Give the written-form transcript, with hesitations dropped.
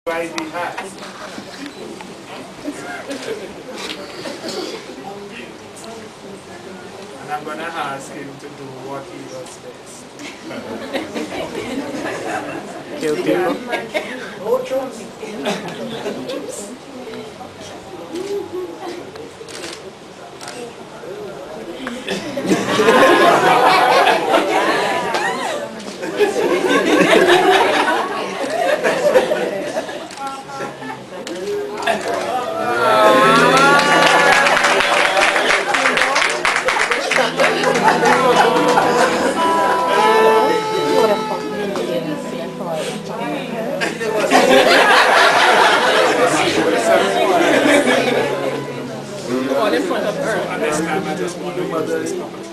Right he has. And I'm going to ask him to do what he does best. Kill people. And this time I just want to use this